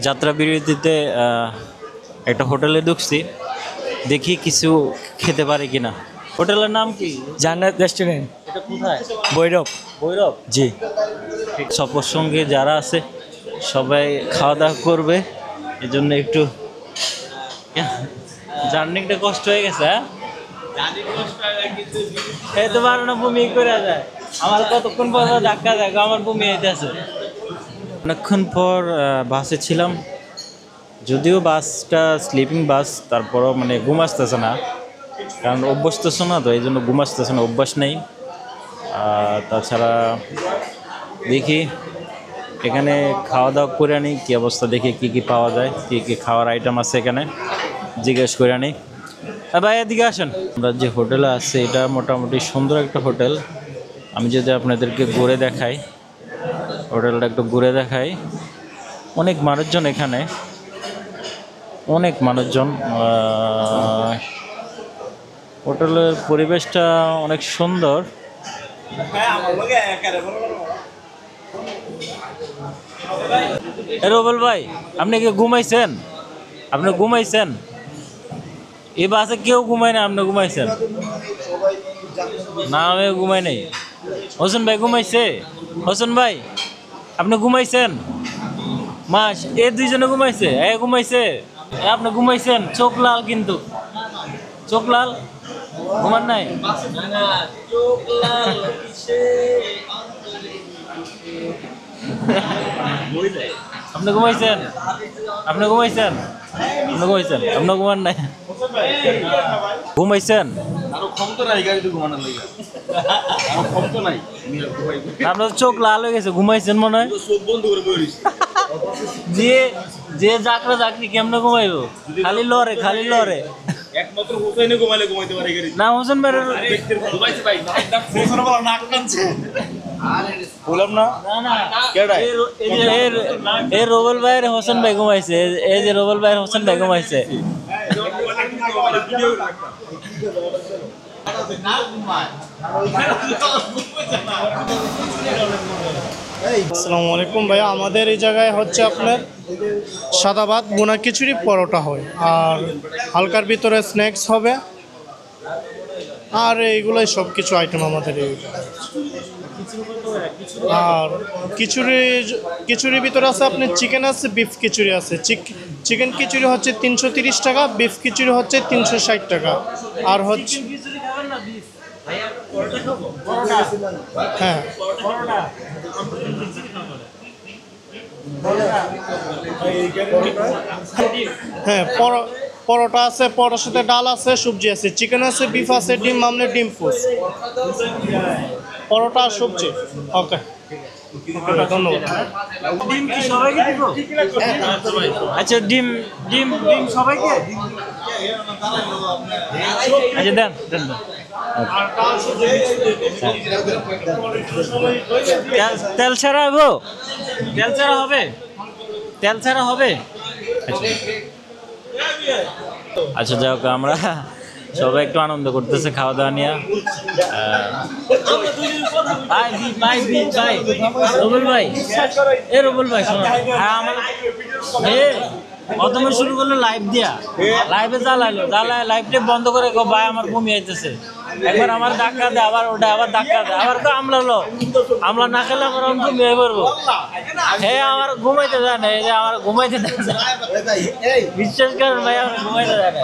যাত্রা বিরতিতে একটা হোটেলে ঢুকছি, দেখি কিছু খেতে পারি কিনা। হোটেলের নাম কি? জান্নাত রেস্টুরেন্ট। এটা কোথায়? ভৈরব। ভৈরব। জি। সফর সঙ্গে যারা আছে সবাই খাওয়া দাওয়া করবে, এই জন্য একটু জার্নিটা কষ্ট হয়ে গেছে। হ্যাঁ, খেতে পারো না, বমি করে যায়। আমার কতক্ষণ পর ধাক্কা দেখো, আমার বমি হইতেছে। অনেকক্ষণ পর বাসে ছিলাম, যদিও বাসটা স্লিপিং বাস, তারপরও মানে ঘুম আসতেছে না, কারণ অভ্যস্ত না তো, এই জন্য ঘুম আসতেছে না, অভ্যাস নেই। তাছাড়া দেখি এখানে খাওয়া দাওয়া করে আনি, কী অবস্থা, দেখি কী কী পাওয়া যায়, কী কী খাওয়ার আইটেম আছে এখানে, জিজ্ঞেস করে আনি। ভাই এদিকে আসেন। আমরা যে হোটেলে আছি এটা মোটামুটি সুন্দর একটা হোটেল। আমি যদি আপনাদেরকে ঘুরে দেখাই, হোটেলটা একটু ঘুরে দেখাই, অনেক মানুষজন এখানে, অনেক মানুষজন। হোটেলের পরিবেশটা অনেক সুন্দর। রুবেল ভাই, আপনি কি ঘুমাইছেন? আপনি ঘুমাইছেন? এই বাসে কেউ ঘুমায় না, আপনি ঘুমাইছেন? না, আমি ঘুমাই নাই। হোসেন ভাই ঘুমাইছে? হোসেন ভাই আপনি ঘুমাইছেন? মাস এ দুইজনে ঘুমাইছে, এ ঘুমাইছে, আপনি ঘুমাইছেন? চোখ লাল, কিন্তু চোখ লাল, ঘুমান নাই? আপনি ঘুমাইছেন? আপনি ঘুমাইছেন? আপনি ঘুমাইছেন? আপনি ঘুমান নাই? ঘুমাইছেন? আপনার চোখ লাল হয়ে গেছে, ঘুমাইছেন মনে হয়। যে যে চাকরা চাকরি কেমনে ঘুমাইব? খালি লড়ে, খালি লড়ে। একমাত্র হোসেনে ঘুমাইলে ঘুমাইতে পারে না, হোসেন ভাই বললাম না। এই রুবেল ভাইয়ের হোসেন ভাই ঘুমাইছে, এই যে রুবেল ভাইয়ের হোসেন ভাই ঘুমাইছে। আসসালামু আলাইকুম ভাইয়া, আমাদের এই জায়গায় হচ্ছে আপনার সাদা ভাত, বোনা খিচুড়ি, পরোটা হয়, আর হালকার ভিতরে স্ন্যাক্স হবে, আর এইগুলোই সব কিছু আইটেম আমাদের এই জায়গায়। আর খিচুড়ির ভিতরে আছে আপনার চিকেন আছে, বিফ খিচুড়ি আছে। চিকেন খিচুড়ি হচ্ছে 330 টাকা, বিফ খিচুড়ি হচ্ছে 360 টাকা। আর হচ্ছে হ্যাঁ, হ্যাঁ, পরোটা আছে, পরোটার সাথে ডাল আছে, সবজি আছে, চিকেন আছে, বিফ আছে, ডিম আমলেট, ডিম পোস, পরোটা আর সবজি। ওকে, ধন্যবাদ। ডিম কি সবাইকে দিব? আচ্ছা, ডিম ডিম ডিম সবাইকে? আচ্ছা, দেন দেন। তেল ছাড়া হবো? তেল ছাড়া হবে? তেল ছাড়া হবে? আচ্ছা, যাই হোক, আমরা সবাই একটু আনন্দ করতেছে খাওয়া দাওয়া নিয়ে। রুবেল ভাই, এ রুবেল ভাই শোনো, প্রথমে শুরু করলো লাইভ দিয়া, লাইভে জ্বালাইলো, লাইভটা বন্ধ করে গো ভাই আমার বমি আইতেছে। একবার আমার ধাক্কা দেয়, আবার ওটা আবার ধাক্কা দেয়, আবার তো আমলালো, আমলা না খেলে আমার বমি হয়ে পড়বো। হ্যাঁ, আমার ঘুমাইতে দেয় না, আমার ঘুমাইতে দেয় না, বিশ্বাস করেন ভাই, আমার ঘুমাইতে দেয় না।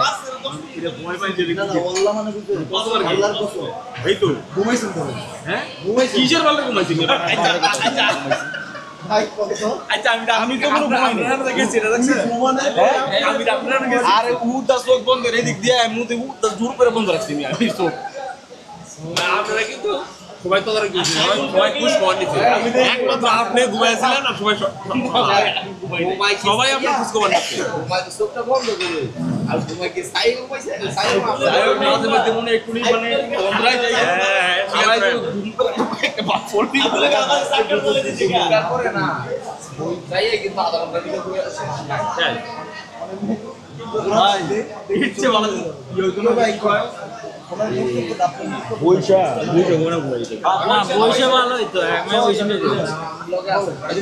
আমি তো কোনো ঘুমাই না, আরে উঠা চোখ বন্ধ করে এদিক দিয়ে মুতে উঠা জোর করে বন্ধ রাখছি আমি চোখ। আপনারা কিন্তু সবাই তো সবাই খুশ খবর নিচ্ছে, একমাত্র আপনি ঘুমাইছিলেন না, সবাই সবাই আপনার খুশ খবর নিচ্ছে। চোখটা বন্ধ করে আর তোমার কি সাই ঘুমাইছে, সাই মাঝে মাঝে মনে একটু মানে বন্ধরাই যায়। সবাই একটা বাফল দিয়ে করে না তাই কিন্তু আধা ঘন্টা দিকে ঘুরে আসে। ভাই ইচ্ছে ভালো ইয়োগুলো ভাই কয় বইসা মনে ঘুমাইছে না বসে ভালোই তো আমি বসে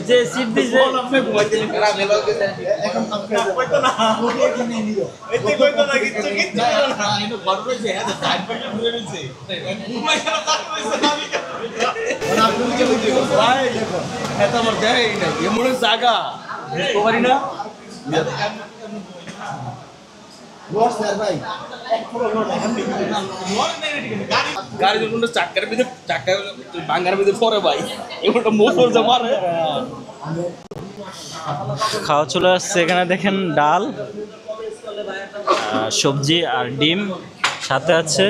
যে সিট দিছে আপনি ঘুমাইতে এরা মেলো এখন কইতো না এতে কইতো না কিচ্ছু না এটা বড় হইছে এত টাইম পাইলে ঘুরে নিছে ঘুমাই কেন কাজ কইছে আমি না আপনি কি বলতে ভাই এটা আমার দেই না এমন জায়গা বুঝতে পারি না গাড়ি যখন চাক্কার ভিতরে চাক্কা বাঙ্গার ভিতরে পরে ভাই এমনটা মোটর যে মারে খাওয়া চলে আসছে এখানে দেখেন ডাল সবজি আর ডিম সাথে আছে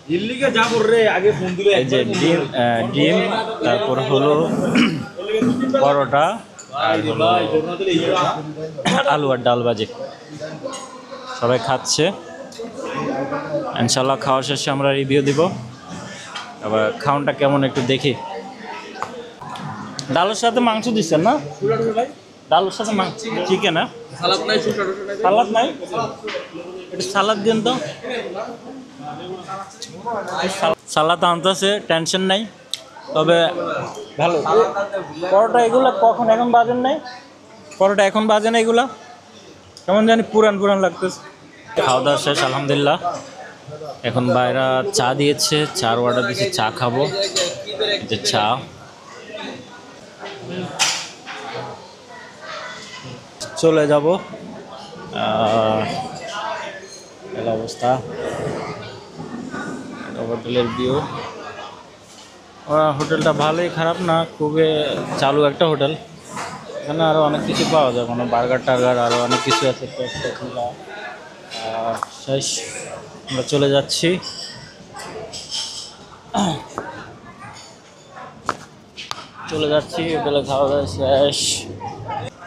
দিল্লিকে যাবো রে আগে ফোন দিলে এই যে ডিম তারপর হলো পরোটা আর হলো আলু আর ডাল ভাজি সবাই খাচ্ছে ইনশাল্লাহ খাওয়া শেষে আমরা রিভিউ দিব আবার খাওয়ানটা কেমন একটু দেখি ডালের সাথে মাংস দিচ্ছেন না ডালের সাথে মাংস চিকেন না সালাদ নাই সুটা নাই সালাদ নাই একটু সালাদ দিন তো সালাদ আনতেছে টেনশন নাই তবে ভালো পরোটা এগুলো কখন এখন বাজেন নাই পরোটা এখন বাজে না এগুলা কেমন জানি পুরান পুরান লাগতেছে খাওয়া দাওয়া শেষ আলহামদুলিল্লাহ এখন বাইরা চা দিয়েছে চার অর্ডার দিয়েছে চা খাবো যে চা চলে যাব এই অবস্থা হোটেলের ভিউ হোটেলটা ভালোই খারাপ না খুবই চালু একটা হোটেল এখানে আরও অনেক কিছু পাওয়া যায় মানে বার্গার টার্গার আরও অনেক কিছু আছে শেষ আমরা চলে যাচ্ছি হোটেলে খাওয়া দাওয়া শেষ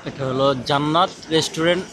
এটা হলো জান্নাত রেস্টুরেন্ট